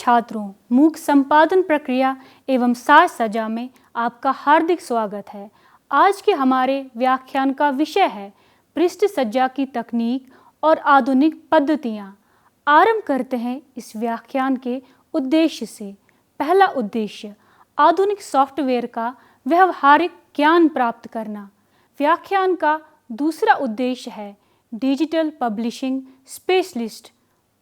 छात्रों, मूक संपादन प्रक्रिया एवं साज सज्जा में आपका हार्दिक स्वागत है। आज के हमारे व्याख्यान का विषय है पृष्ठ सज्जा की तकनीक और आधुनिक पद्धतियाँ। आरंभ करते हैं इस व्याख्यान के उद्देश्य से। पहला उद्देश्य, आधुनिक सॉफ्टवेयर का व्यवहारिक ज्ञान प्राप्त करना। व्याख्यान का दूसरा उद्देश्य है digital publishing specialist,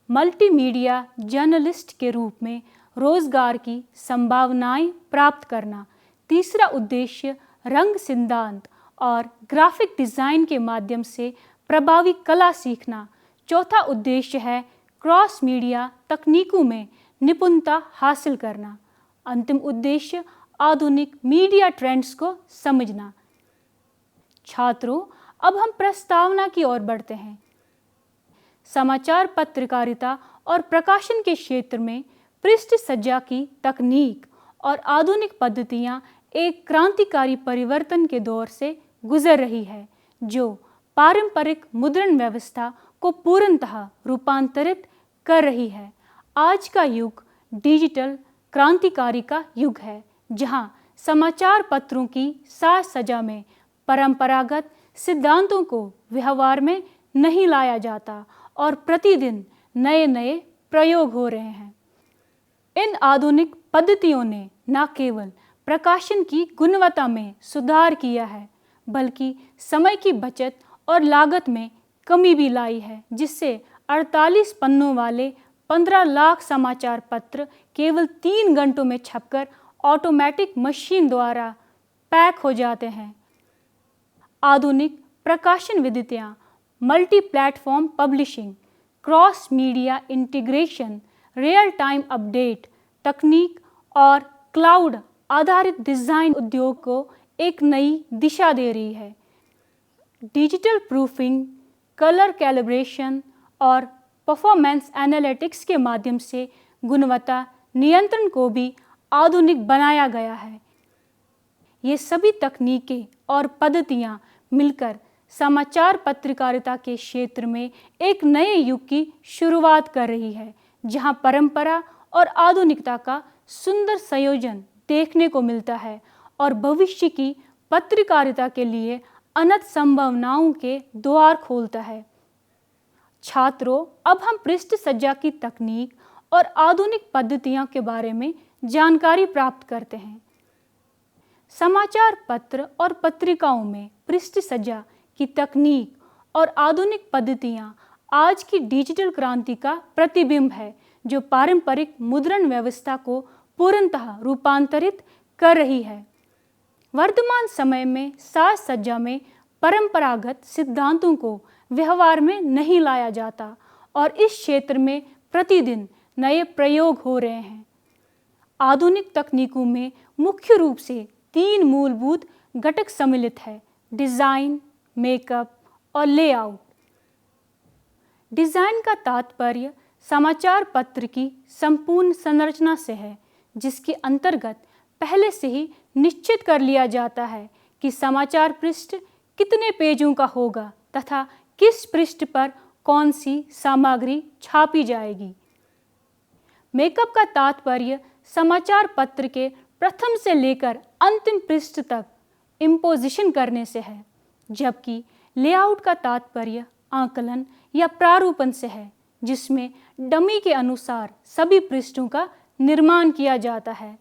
multimedia journalist के रूप में रोजगार की संभावनाएं प्राप्त करना। तीसरा उद्देश्य, रंग सिद्धांत और ग्राफिक डिज़ाइन के माध्यम से प्रभावी कला सीखना। चौथा उद्देश्य है क्रॉस मीडिया तकनीकों में निपुणता हासिल करना। अंतिम उद्देश्य, आधुनिक मीडिया ट्रेंड्स को समझना। छात्रों, अब हम प्रस्तावना की ओर बढ़ते हैं। समाचार पत्रकारिता और प्रकाशन के क्षेत्र में पृष्ठ सज्जा की तकनीक और आधुनिक पद्धतियाँ एक क्रांतिकारी परिवर्तन के दौर से गुजर रही है, जो पारंपरिक मुद्रण व्यवस्था को पूर्णतः रूपांतरित कर रही है। आज का युग डिजिटल क्रांतिकारी का युग है, जहां समाचार पत्रों की साज सज्जा में परंपरागत सिद्धांतों को व्यवहार में नहीं लाया जाता और प्रतिदिन नए नए प्रयोग हो रहे हैं। इन आधुनिक पद्धतियों ने न केवल प्रकाशन की गुणवत्ता में सुधार किया है, बल्कि समय की बचत और लागत में कमी भी लाई है, जिससे 48 पन्नों वाले 15 लाख समाचार पत्र केवल 3 घंटों में छपकर ऑटोमेटिक मशीन द्वारा पैक हो जाते हैं। आधुनिक प्रकाशन विधियाँ, multi platform publishing, cross media integration, real time update तकनीक और क्लाउड आधारित डिज़ाइन उद्योग को एक नई दिशा दे रही है। डिजिटल प्रूफिंग, कलर कैलिब्रेशन और परफॉर्मेंस एनालिटिक्स के माध्यम से गुणवत्ता नियंत्रण को भी आधुनिक बनाया गया है। ये सभी तकनीकें और पद्धतियाँ मिलकर समाचार पत्रकारिता के क्षेत्र में एक नए युग की शुरुआत कर रही है, जहां परंपरा और आधुनिकता का सुंदर संयोजन देखने को मिलता है और भविष्य की पत्रकारिता के लिए अनंत संभावनाओं के द्वार खोलता है। छात्रों, अब हम पृष्ठ सज्जा की तकनीक और आधुनिक पद्धतियों के बारे में जानकारी प्राप्त करते हैं। समाचार पत्र और पत्रिकाओं में पृष्ठ सज्जा की तकनीक और आधुनिक पद्धतियाँ आज की डिजिटल क्रांति का प्रतिबिंब है, जो पारंपरिक मुद्रण व्यवस्था को पूर्णतः रूपांतरित कर रही है। वर्तमान समय में साज सज्जा में परंपरागत सिद्धांतों को व्यवहार में नहीं लाया जाता और इस क्षेत्र में प्रतिदिन नए प्रयोग हो रहे हैं। आधुनिक तकनीकों में मुख्य रूप से 3 मूलभूत घटक सम्मिलित है: डिज़ाइन, मेकअप और लेआउट। डिज़ाइन का तात्पर्य समाचार पत्र की संपूर्ण संरचना से है, जिसके अंतर्गत पहले से ही निश्चित कर लिया जाता है कि समाचार पृष्ठ कितने पेजों का होगा तथा किस पृष्ठ पर कौन सी सामग्री छापी जाएगी। मेकअप का तात्पर्य समाचार पत्र के प्रथम से लेकर अंतिम पृष्ठ तक इम्पोजिशन करने से है, जबकि लेआउट का तात्पर्य आकलन या प्रारूपण से है, जिसमें डमी के अनुसार सभी पृष्ठों का निर्माण किया जाता है।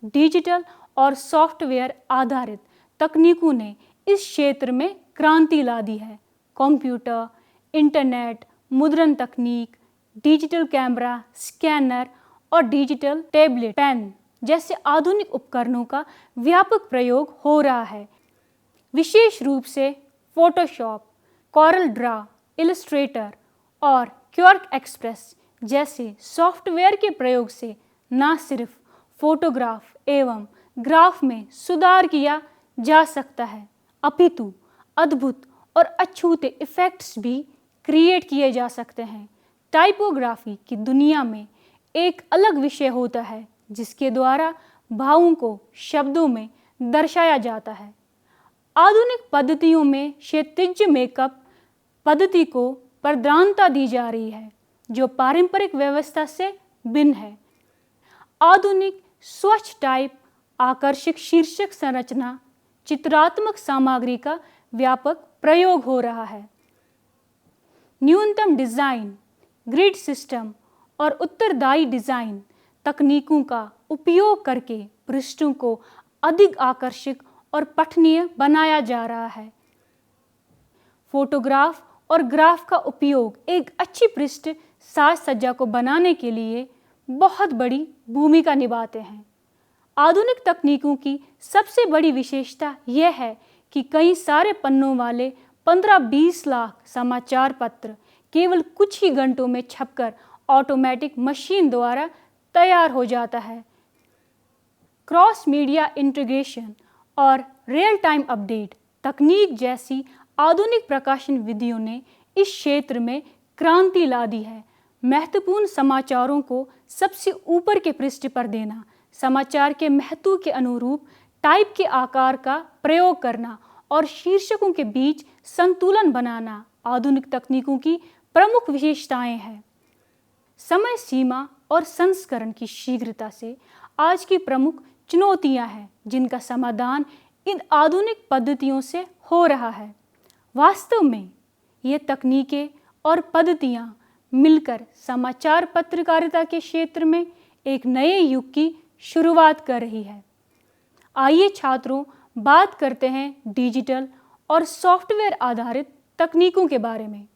डिजिटल और सॉफ्टवेयर आधारित तकनीकों ने इस क्षेत्र में क्रांति ला दी है। कंप्यूटर, इंटरनेट, मुद्रण तकनीक, डिजिटल कैमरा, स्कैनर और डिजिटल टैबलेट पेन जैसे आधुनिक उपकरणों का व्यापक प्रयोग हो रहा है। विशेष रूप से फोटोशॉप, कॉरल ड्रा, इलस्ट्रेटर और क्वर्क एक्सप्रेस जैसे सॉफ्टवेयर के प्रयोग से न सिर्फ फोटोग्राफ एवं ग्राफ में सुधार किया जा सकता है, अपितु अद्भुत और अछूते इफ़ेक्ट्स भी क्रिएट किए जा सकते हैं। टाइपोग्राफी की दुनिया में एक अलग विषय होता है, जिसके द्वारा भावों को शब्दों में दर्शाया जाता है। आधुनिक पद्धतियों में क्षैतिज मेकअप पद्धति को प्रधानता दी जा रही है, जो पारंपरिक व्यवस्था से भिन्न है। आधुनिक स्वच्छ टाइप, आकर्षक शीर्षक संरचना, चित्रात्मक सामग्री का व्यापक प्रयोग हो रहा है। न्यूनतम डिज़ाइन, ग्रिड सिस्टम और उत्तरदायी डिज़ाइन तकनीकों का उपयोग करके पृष्ठों को अधिक आकर्षक और पठनीय बनाया जा रहा है। फोटोग्राफ और ग्राफ का उपयोग एक अच्छी पृष्ठ साज सज्जा को बनाने के लिए बहुत बड़ी भूमिका निभाते हैं। आधुनिक तकनीकों की सबसे बड़ी विशेषता यह है कि कई सारे पन्नों वाले 15-20 लाख समाचार पत्र केवल कुछ ही घंटों में छपकर ऑटोमेटिक मशीन द्वारा तैयार हो जाता है। क्रॉस मीडिया इंटीग्रेशन और रियल टाइम अपडेट तकनीक जैसी आधुनिक प्रकाशन विधियों ने इस क्षेत्र में क्रांति ला दी है। महत्वपूर्ण समाचारों को सबसे ऊपर के पृष्ठ पर देना, समाचार के महत्व के अनुरूप टाइप के आकार का प्रयोग करना और शीर्षकों के बीच संतुलन बनाना आधुनिक तकनीकों की प्रमुख विशेषताएं हैं। समय सीमा और संस्करण की शीघ्रता से आज की प्रमुख चुनौतियां हैं, जिनका समाधान इन आधुनिक पद्धतियों से हो रहा है। वास्तव में ये तकनीकें और पद्धतियां मिलकर समाचार पत्रकारिता के क्षेत्र में एक नए युग की शुरुआत कर रही है। आइए छात्रों, बात करते हैं डिजिटल और सॉफ्टवेयर आधारित तकनीकों के बारे में।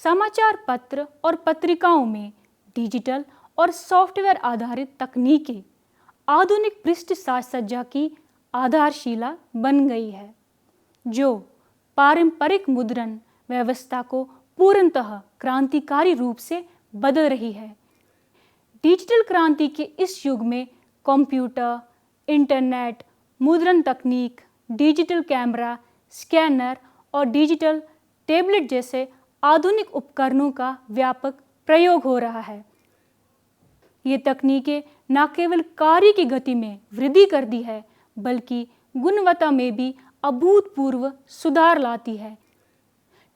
समाचार पत्र और पत्रिकाओं में डिजिटल और सॉफ्टवेयर आधारित तकनीकें आधुनिक पृष्ठ साज सज्जा की आधारशिला बन गई है, जो पारंपरिक मुद्रण व्यवस्था को पूर्णतः क्रांतिकारी रूप से बदल रही है। डिजिटल क्रांति के इस युग में कंप्यूटर, इंटरनेट, मुद्रण तकनीक, डिजिटल कैमरा, स्कैनर और डिजिटल टैबलेट जैसे आधुनिक उपकरणों का व्यापक प्रयोग हो रहा है। ये तकनीकें न केवल कार्य की गति में वृद्धि कर दी है, बल्कि गुणवत्ता में भी अभूतपूर्व सुधार लाती है।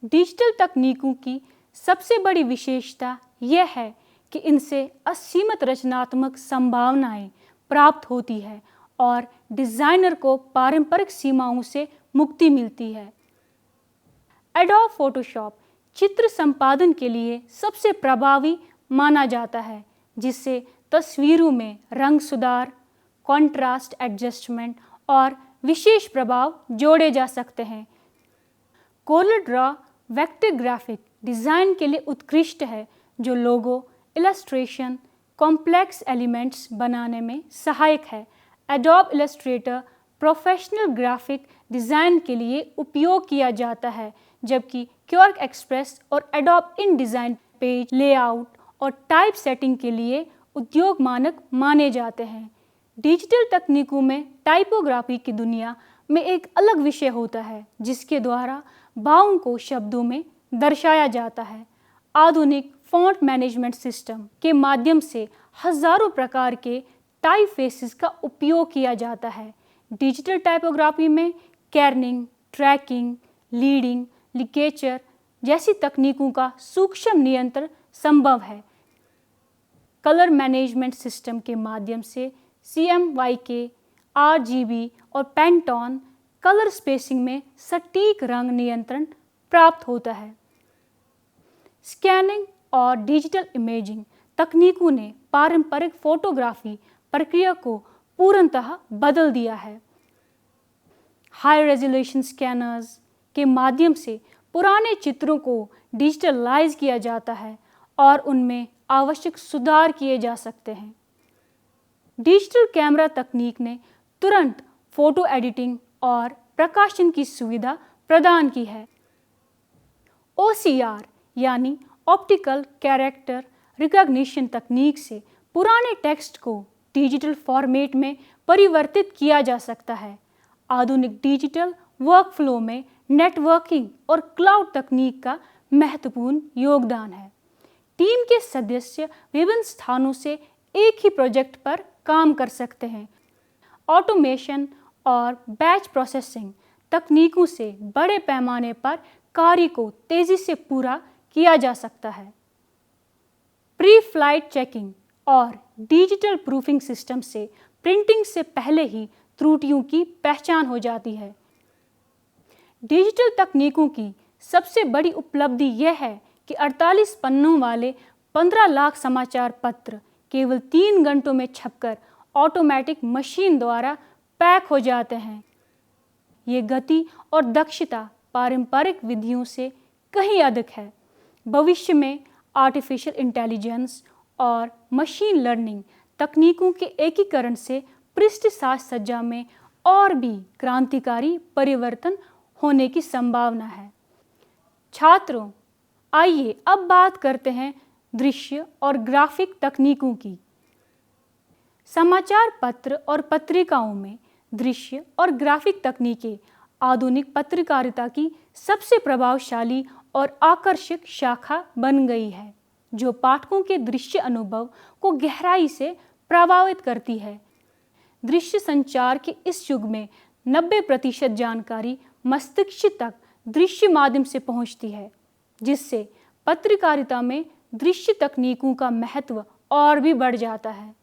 डिजिटल तकनीकों की सबसे बड़ी विशेषता यह है कि इनसे असीमित रचनात्मक संभावनाएं प्राप्त होती है और डिज़ाइनर को पारंपरिक सीमाओं से मुक्ति मिलती है। एडोब फोटोशॉप चित्र संपादन के लिए सबसे प्रभावी माना जाता है, जिससे तस्वीरों में रंग सुधार, कॉन्ट्रास्ट एडजस्टमेंट और विशेष प्रभाव जोड़े जा सकते हैं। Corel Draw vector graphic design के लिए उत्कृष्ट है, जो लोगो, इलस्ट्रेशन, कॉम्प्लेक्स एलिमेंट्स बनाने में सहायक है। Adobe Illustrator professional graphic design के लिए उपयोग किया जाता है, जबकि क्वर्क एक्सप्रेस और एडोब इन डिज़ाइन पेज लेआउट और टाइप सेटिंग के लिए उद्योग मानक माने जाते हैं। डिजिटल तकनीकों में टाइपोग्राफी की दुनिया में एक अलग विषय होता है, जिसके द्वारा भावों को शब्दों में दर्शाया जाता है। आधुनिक फॉन्ट मैनेजमेंट सिस्टम के माध्यम से हजारों प्रकार के टाइपफेसेस का उपयोग किया जाता है। डिजिटल टाइपोग्राफी में केर्निंग, ट्रैकिंग, लीडिंग, लिकेचर जैसी तकनीकों का सूक्ष्म नियंत्रण संभव है। कलर मैनेजमेंट सिस्टम के माध्यम से CMYK, RGB और पेंटोन कलर स्पेसिंग में सटीक रंग नियंत्रण प्राप्त होता है। स्कैनिंग और डिजिटल इमेजिंग तकनीकों ने पारंपरिक फोटोग्राफी प्रक्रिया को पूर्णतः बदल दिया है। हाई रेजोल्यूशन स्कैनर्स के माध्यम से पुराने चित्रों को डिजिटलाइज किया जाता है और उनमें आवश्यक सुधार किए जा सकते हैं। डिजिटल कैमरा तकनीक ने तुरंत फोटो एडिटिंग और प्रकाशन की सुविधा प्रदान की है। OCR यानी ऑप्टिकल कैरेक्टर रिकॉग्निशन तकनीक से पुराने टेक्स्ट को डिजिटल फॉर्मेट में परिवर्तित किया जा सकता है। आधुनिक डिजिटल वर्कफ्लो में नेटवर्किंग और क्लाउड तकनीक का महत्वपूर्ण योगदान है। टीम के सदस्य विभिन्न स्थानों से एक ही प्रोजेक्ट पर काम कर सकते हैं। ऑटोमेशन और बैच प्रोसेसिंग तकनीकों से बड़े पैमाने पर कार्य को तेजी से पूरा किया जा सकता है। प्री फ्लाइट चेकिंग और डिजिटल प्रूफिंग सिस्टम से प्रिंटिंग से पहले ही त्रुटियों की पहचान हो जाती है। डिजिटल तकनीकों की सबसे बड़ी उपलब्धि यह है कि 48 पन्नों वाले 15 लाख समाचार पत्र केवल 3 घंटों में छपकर ऑटोमेटिक मशीन द्वारा पैक हो जाते हैं। ये गति और दक्षता पारंपरिक विधियों से कहीं अधिक है। भविष्य में आर्टिफिशियल इंटेलिजेंस और मशीन लर्निंग तकनीकों के एकीकरण से पृष्ठ साज सज्जा में और भी क्रांतिकारी परिवर्तन होने की संभावना है। छात्रों, आइए अब बात करते हैं दृश्य और ग्राफिक तकनीकों की। समाचार पत्र और पत्रिकाओं में दृश्य और ग्राफिक तकनीकें आधुनिक पत्रकारिता की सबसे प्रभावशाली और आकर्षक शाखा बन गई है, जो पाठकों के दृश्य अनुभव को गहराई से प्रभावित करती है। दृश्य संचार के इस युग में 90% जानकारी मस्तिष्क तक दृश्य माध्यम से पहुंचती है, जिससे पत्रकारिता में दृश्य तकनीकों का महत्व और भी बढ़ जाता है।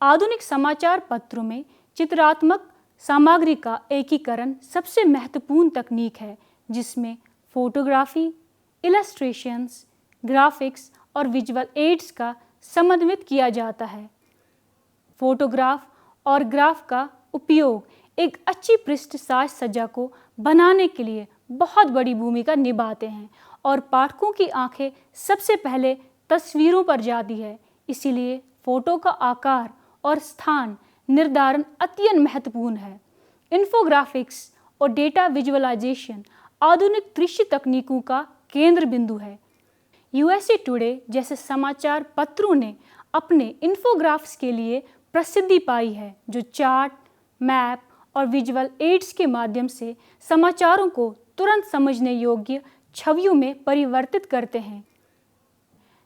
आधुनिक समाचार पत्रों में चित्रात्मक सामग्री का एकीकरण सबसे महत्वपूर्ण तकनीक है, जिसमें फोटोग्राफी, इलस्ट्रेशंस, ग्राफिक्स और विजुअल एड्स का समन्वित किया जाता है। फोटोग्राफ और ग्राफ का उपयोग एक अच्छी पृष्ठ साज सज्जा को बनाने के लिए बहुत बड़ी भूमिका निभाते हैं और पाठकों की आंखें सबसे पहले तस्वीरों पर जाती है। इसीलिए फोटो का आकार और स्थान निर्धारण अत्यंत महत्वपूर्ण है। इन्फोग्राफिक्स और डेटा विजुअलाइजेशन आधुनिक दृश्य तकनीकों का केंद्र बिंदु है। यूएसए टुडे जैसे समाचार पत्रों ने अपने इन्फोग्राफ्स के लिए प्रसिद्धि पाई है, जो चार्ट, मैप और विजुअल एड्स के माध्यम से समाचारों को तुरंत समझने योग्य छवियों में परिवर्तित करते हैं।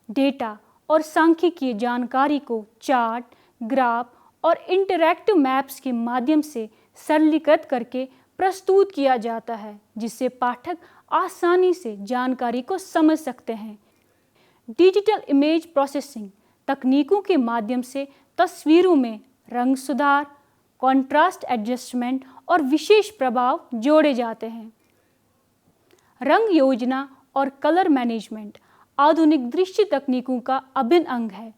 डेटा और सांख्यिकीय जानकारी को चार्ट, ग्राफ और इंटरैक्टिव मैप्स के माध्यम से सरलीकृत करके प्रस्तुत किया जाता है, जिससे पाठक आसानी से जानकारी को समझ सकते हैं। डिजिटल इमेज प्रोसेसिंग तकनीकों के माध्यम से तस्वीरों में रंग सुधार, कॉन्ट्रास्ट एडजस्टमेंट और विशेष प्रभाव जोड़े जाते हैं। रंग योजना और कलर मैनेजमेंट आधुनिक दृश्य तकनीकों का अभिन्न अंग है।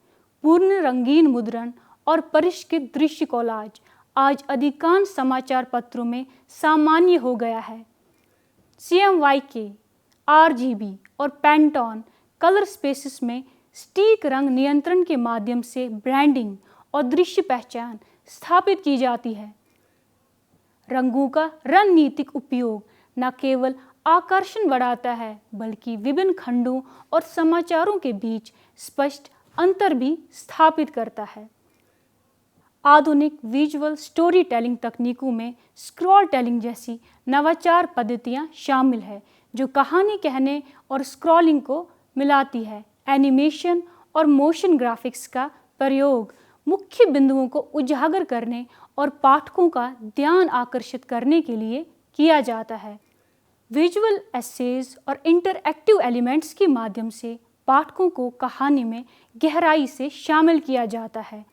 पूर्ण रंगीन मुद्रण और परिष्कृत दृश्य कोलाज आज अधिकांश समाचार पत्रों में सामान्य हो गया है। CMYK, RGB और पैंटोन कलर स्पेसेस में सटीक रंग नियंत्रण के माध्यम से ब्रांडिंग और दृश्य पहचान स्थापित की जाती है। रंगों का रणनीतिक उपयोग न केवल आकर्षण बढ़ाता है, बल्कि विभिन्न खंडों और समाचारों के बीच स्पष्ट अंतर भी स्थापित करता है। आधुनिक विजुअल स्टोरी टेलिंग तकनीकों में स्क्रॉल टेलिंग जैसी नवाचार पद्धतियां शामिल है, जो कहानी कहने और स्क्रॉलिंग को मिलाती है। एनिमेशन और मोशन ग्राफिक्स का प्रयोग मुख्य बिंदुओं को उजागर करने और पाठकों का ध्यान आकर्षित करने के लिए किया जाता है। विजुअल एसेज और इंटरएक्टिव एलिमेंट्स के माध्यम से पाठकों को कहानी में गहराई से शामिल किया जाता है।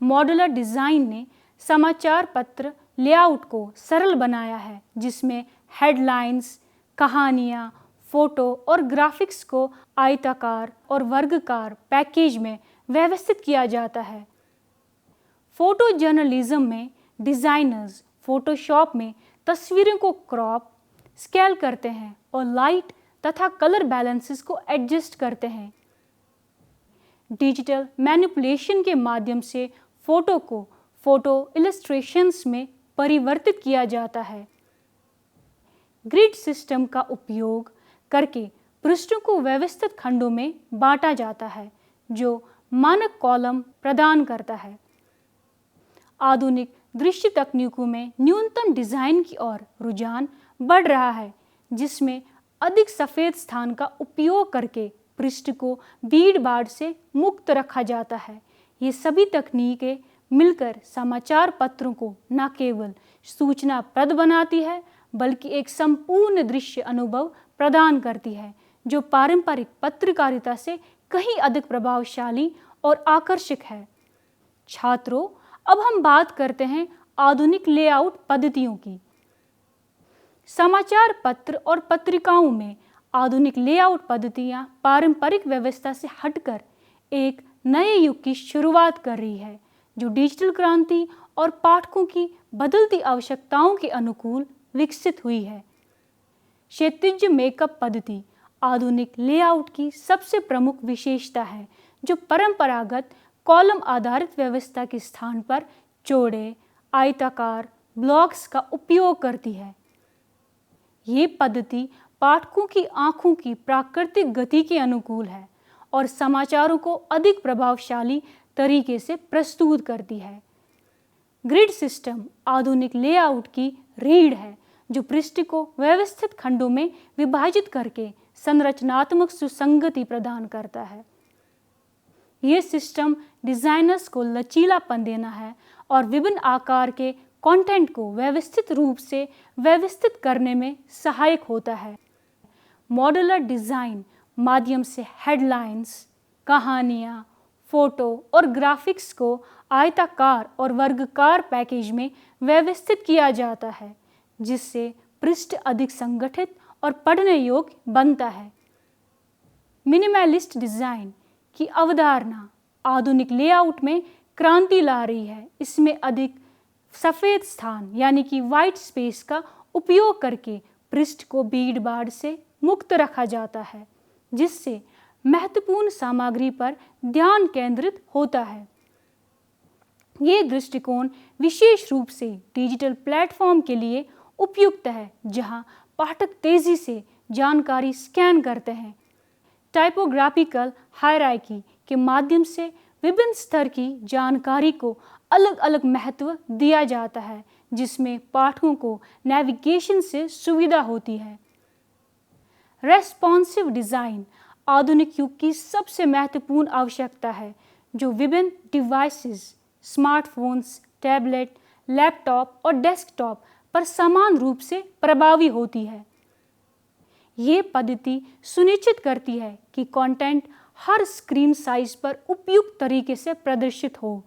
मॉड्यूलर डिज़ाइन ने समाचार पत्र लेआउट को सरल बनाया है, जिसमें हेडलाइंस, कहानियाँ, फोटो और ग्राफिक्स को आयताकार और वर्गाकार पैकेज में व्यवस्थित किया जाता है। फोटो जर्नलिज्म में डिज़ाइनर्स फोटोशॉप में तस्वीरों को क्रॉप, स्केल करते हैं और लाइट तथा कलर बैलेंसेस को एडजस्ट करते हैं। डिजिटल मैनिपुलेशन के माध्यम से फोटो को फोटो इलस्ट्रेशंस में परिवर्तित किया जाता है। ग्रिड सिस्टम का उपयोग करके पृष्ठों को व्यवस्थित खंडों में बांटा जाता है, जो मानक कॉलम प्रदान करता है। आधुनिक दृश्य तकनीकों में न्यूनतम डिज़ाइन की ओर रुझान बढ़ रहा है, जिसमें अधिक सफ़ेद स्थान का उपयोग करके पृष्ठ को भीड़ भाड़ से मुक्त रखा जाता है। ये सभी तकनीकें मिलकर समाचार पत्रों को न केवल सूचनाप्रद बनाती है, बल्कि एक संपूर्ण दृश्य अनुभव प्रदान करती है, जो पारंपरिक पत्रकारिता से कहीं अधिक प्रभावशाली और आकर्षक है। छात्रों, अब हम बात करते हैं आधुनिक लेआउट पद्धतियों की। समाचार पत्र और पत्रिकाओं में आधुनिक लेआउट पद्धतियां पारंपरिक व्यवस्था से हटकर एक नए युग की शुरुआत कर रही है, जो डिजिटल क्रांति और पाठकों की बदलती आवश्यकताओं के अनुकूल विकसित हुई है। क्षैतिज मेकअप पद्धति आधुनिक लेआउट की सबसे प्रमुख विशेषता है, जो परंपरागत कॉलम आधारित व्यवस्था के स्थान पर चौड़े आयताकार ब्लॉक्स का उपयोग करती है। ये पद्धति पाठकों की आंखों की प्राकृतिक गति के अनुकूल है और समाचारों को अधिक प्रभावशाली तरीके से प्रस्तुत करती है। ग्रिड सिस्टम आधुनिक लेआउट की रीढ़ है, जो पृष्ठ को व्यवस्थित खंडों में विभाजित करके संरचनात्मक सुसंगति प्रदान करता है। यह सिस्टम डिजाइनर्स को लचीलापन देना है और विभिन्न आकार के कंटेंट को व्यवस्थित रूप से व्यवस्थित करने में सहायक होता है। मॉड्यूलर डिजाइन माध्यम से हेडलाइंस, कहानियाँ, फोटो और ग्राफिक्स को आयताकार और वर्गाकार पैकेज में व्यवस्थित किया जाता है, जिससे पृष्ठ अधिक संगठित और पढ़ने योग्य बनता है। मिनिमलिस्ट डिजाइन की अवधारणा आधुनिक लेआउट में क्रांति ला रही है। इसमें अधिक सफ़ेद स्थान यानी कि वाइट स्पेस का उपयोग करके पृष्ठ को भीड़ भाड़ से मुक्त रखा जाता है, जिससे महत्वपूर्ण सामग्री पर ध्यान केंद्रित होता है। ये दृष्टिकोण विशेष रूप से डिजिटल प्लेटफॉर्म के लिए उपयुक्त है, जहां पाठक तेजी से जानकारी स्कैन करते हैं। टाइपोग्राफिकल हायरार्की के माध्यम से विभिन्न स्तर की जानकारी को अलग अलग महत्व दिया जाता है, जिसमें पाठकों को नेविगेशन से सुविधा होती है। रेस्पॉन्सिव डिज़ाइन आधुनिक युग की सबसे महत्वपूर्ण आवश्यकता है, जो विभिन्न डिवाइसेस, स्मार्टफोन्स, टैबलेट, लैपटॉप और डेस्कटॉप पर समान रूप से प्रभावी होती है। ये पद्धति सुनिश्चित करती है कि कंटेंट हर स्क्रीन साइज पर उपयुक्त तरीके से प्रदर्शित हो।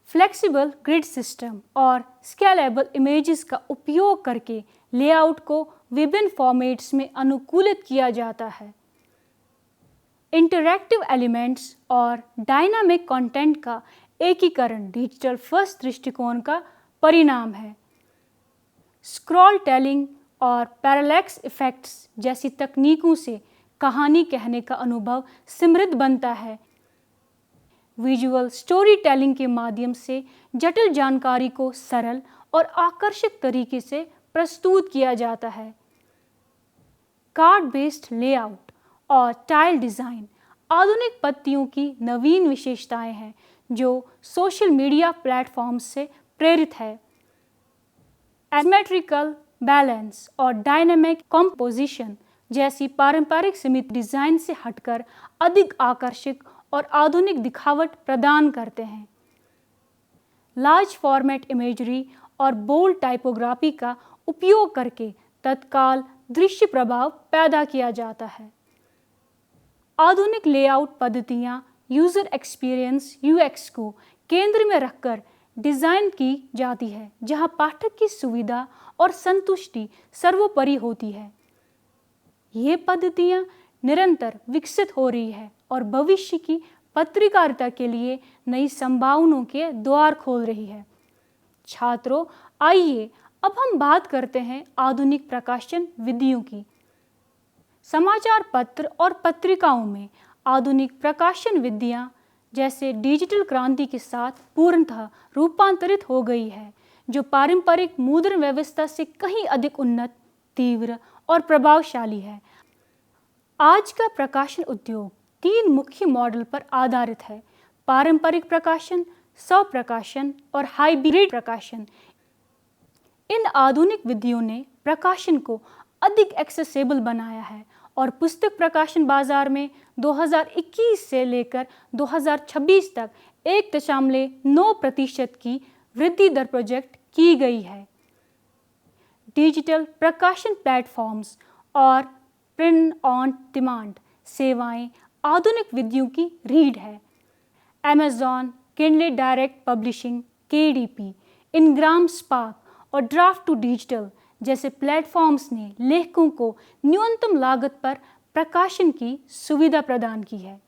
फ्लेक्सिबल ग्रिड सिस्टम और स्केलेबल इमेजेस का उपयोग करके लेआउट को विभिन्न फॉर्मेट्स में अनुकूलित किया जाता है। इंटरैक्टिव एलिमेंट्स और डायनामिक कंटेंट का एकीकरण डिजिटल फर्स्ट दृष्टिकोण का परिणाम है। स्क्रॉल टेलिंग और पैरालैक्स इफेक्ट्स जैसी तकनीकों से कहानी कहने का अनुभव समृद्ध बनता है। विजुअल स्टोरी टेलिंग के माध्यम से जटिल जानकारी को सरल और आकर्षक तरीके से प्रस्तुत किया जाता है। कार्ड बेस्ड लेआउट और टाइल डिज़ाइन आधुनिक पत्तियों की नवीन विशेषताएं हैं, जो सोशल मीडिया प्लेटफॉर्म्स से प्रेरित है। एसिमेट्रिकल बैलेंस और डायनामिक कंपोजिशन जैसी पारंपरिक सीमित डिज़ाइन से हटकर अधिक आकर्षक और आधुनिक दिखावट प्रदान करते हैं। लार्ज फॉर्मेट इमेजरी और बोल्ड टाइपोग्राफी का उपयोग करके तत्काल दृश्य प्रभाव पैदा किया जाता है। आधुनिक लेआउट पद्धतियाँ यूज़र एक्सपीरियंस (UX) को केंद्र में रखकर डिज़ाइन की जाती है, जहां पाठक की सुविधा और संतुष्टि सर्वोपरि होती है। ये पद्धतियाँ निरंतर विकसित हो रही है और भविष्य की पत्रकारिता के लिए नई संभावनाओं के द्वार खोल रही है। छात्रों, आइए अब हम बात करते हैं आधुनिक प्रकाशन विधियों की। समाचार पत्र और पत्रिकाओं में आधुनिक प्रकाशन विधियाँ जैसे डिजिटल क्रांति के साथ पूर्णतः रूपांतरित हो गई है, जो पारंपरिक मुद्रण व्यवस्था से कहीं अधिक उन्नत, तीव्र और प्रभावशाली है। आज का प्रकाशन उद्योग 3 मुख्य मॉडल पर आधारित है: पारंपरिक प्रकाशन, स्वप्रकाशन और हाइब्रिड प्रकाशन। इन आधुनिक विधियों ने प्रकाशन को अधिक एक्सेसिबल बनाया है और पुस्तक प्रकाशन बाजार में 2021 से लेकर 2026 तक 1.9% की वृद्धि दर प्रोजेक्ट की गई है। डिजिटल प्रकाशन प्लेटफॉर्म्स और प्रिंट ऑन डिमांड सेवाएं आधुनिक विधियों की रीढ़ है। Amazon, Kindle direct publishing KDP, Ingram spark और ड्राफ्ट टू डिजिटल जैसे प्लेटफॉर्म्स ने लेखकों को न्यूनतम लागत पर प्रकाशन की सुविधा प्रदान की है।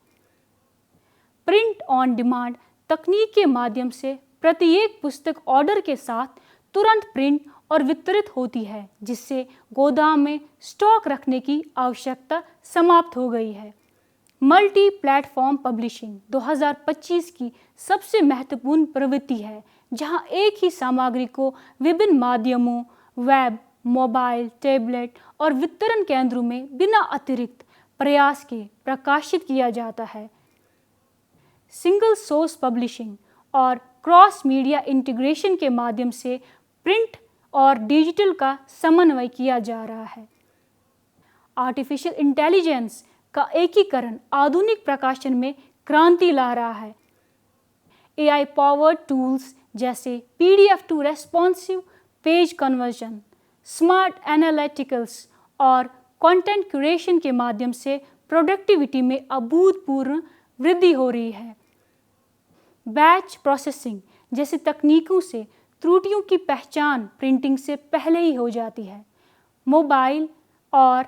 प्रिंट ऑन डिमांड तकनीक के माध्यम से प्रत्येक पुस्तक ऑर्डर के साथ तुरंत प्रिंट और वितरित होती है, जिससे गोदाम में स्टॉक रखने की आवश्यकता समाप्त हो गई है। मल्टी प्लेटफॉर्म पब्लिशिंग 2025 की सबसे महत्वपूर्ण प्रवृत्ति है, जहां एक ही सामग्री को विभिन्न माध्यमों, वेब, मोबाइल, टैबलेट और वितरण केंद्रों में बिना अतिरिक्त प्रयास के प्रकाशित किया जाता है। सिंगल सोर्स पब्लिशिंग और क्रॉस मीडिया इंटीग्रेशन के माध्यम से प्रिंट और डिजिटल का समन्वय किया जा रहा है। आर्टिफिशियल इंटेलिजेंस का एकीकरण आधुनिक प्रकाशन में क्रांति ला रहा है। AI पावर्ड टूल्स जैसे PDF to responsive page conversion, smart analyticals और कंटेंट क्यूरेशन के माध्यम से प्रोडक्टिविटी में अभूतपूर्व वृद्धि हो रही है। बैच प्रोसेसिंग जैसी तकनीकों से त्रुटियों की पहचान प्रिंटिंग से पहले ही हो जाती है। मोबाइल और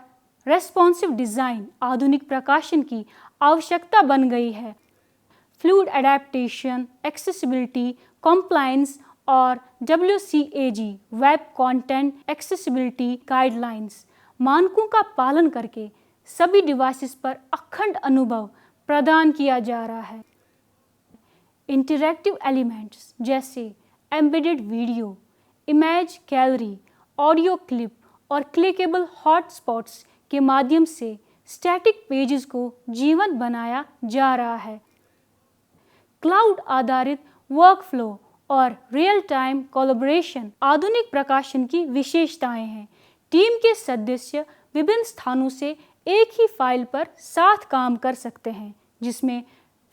रेस्पॉन्सिव डिज़ाइन आधुनिक प्रकाशन की आवश्यकता बन गई है। फ्लूइड एडेप्टेशन, एक्सेसिबिलिटी, कॉम्प्लायंस और WCAG web content accessibility guidelines मानकों का पालन करके सभी डिवाइसेस पर अखंड अनुभव प्रदान किया जा रहा है। इंटरैक्टिव एलिमेंट्स जैसे embedded video, image gallery, audio clip और क्लिकेबल हॉटस्पॉट्स के माध्यम से स्टैटिक पेजेस को जीवंत बनाया जा रहा है। क्लाउड आधारित वर्कफ्लो और रियल टाइम कोलैबोरेशन आधुनिक प्रकाशन की विशेषताएं हैं। टीम के सदस्य विभिन्न स्थानों से एक ही फाइल पर साथ काम कर सकते हैं, जिसमें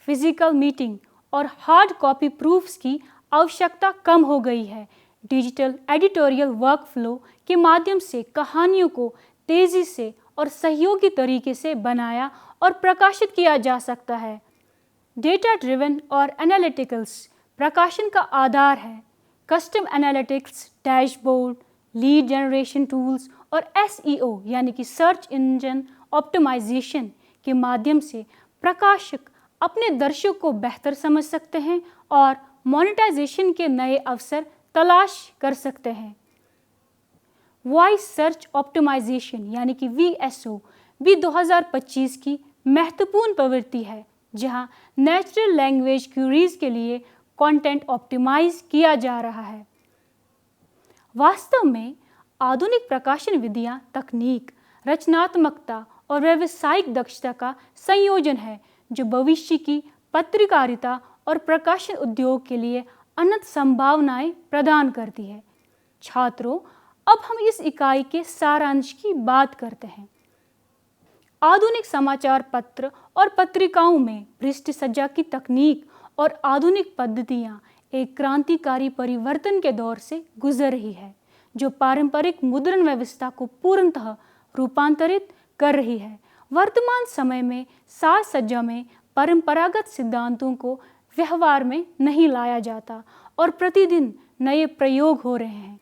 फिजिकल मीटिंग और हार्ड कॉपी प्रूफ्स की आवश्यकता कम हो गई है। डिजिटल एडिटोरियल वर्कफ्लो के माध्यम से कहानियों को तेज़ी से और सहयोगी तरीके से बनाया और प्रकाशित किया जा सकता है। डेटा ड्रिवन और एनालिटिकल्स प्रकाशन का आधार है। Custom analytics, dashboard, lead generation tools और SEO यानी कि सर्च इंजन ऑप्टिमाइजेशन के माध्यम से प्रकाशक अपने दर्शकों को बेहतर समझ सकते हैं और मोनेटाइजेशन के नए अवसर तलाश कर सकते हैं। वॉइस सर्च ऑप्टिमाइजेशन यानी कि VSO भी 2025 की महत्वपूर्ण प्रवृत्ति है, जहां नेचुरल लैंग्वेज क्यूरीज के लिए कंटेंट ऑप्टिमाइज किया जा रहा है। वास्तव में आधुनिक प्रकाशन विधियां तकनीक, रचनात्मकता और व्यावसायिक दक्षता का संयोजन है, जो भविष्य की पत्रकारिता और प्रकाशन उद्योग के लिए अनंत संभावनाएं प्रदान करती है। छात्रों, अब हम इस इकाई के सारांश की बात करते हैं। आधुनिक समाचार पत्र और पत्रिकाओं में पृष्ठ सज्जा की तकनीक और आधुनिक पद्धतियां एक क्रांतिकारी परिवर्तन के दौर से गुजर रही है, जो पारंपरिक मुद्रण व्यवस्था को पूर्णतः रूपांतरित कर रही है। वर्तमान समय में साज सज्जा में परंपरागत सिद्धांतों को व्यवहार में नहीं लाया जाता और प्रतिदिन नए प्रयोग हो रहे हैं।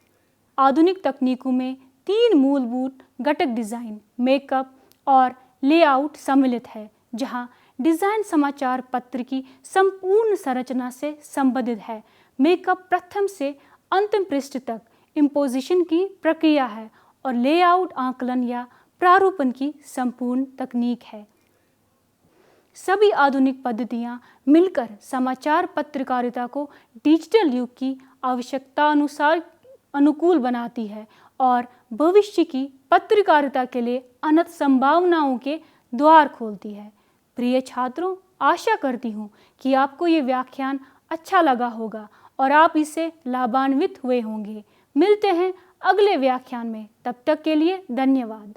आधुनिक तकनीकों में 3 मूलभूत घटक डिज़ाइन, मेकअप और लेआउट सम्मिलित है, जहां डिज़ाइन समाचार पत्र की संपूर्ण संरचना से संबंधित है। मेकअप प्रथम से अंतिम पृष्ठ तक इम्पोजिशन की प्रक्रिया है और लेआउट आकलन या प्रारूपण की संपूर्ण तकनीक है। सभी आधुनिक पद्धतियां मिलकर समाचार पत्रकारिता को डिजिटल युग की आवश्यकता अनुकूल बनाती है और भविष्य की पत्रकारिता के लिए अनंत संभावनाओं के द्वार खोलती है। प्रिय छात्रों, आशा करती हूँ कि आपको ये व्याख्यान अच्छा लगा होगा और आप इससे लाभान्वित हुए होंगे। मिलते हैं अगले व्याख्यान में, तब तक के लिए धन्यवाद।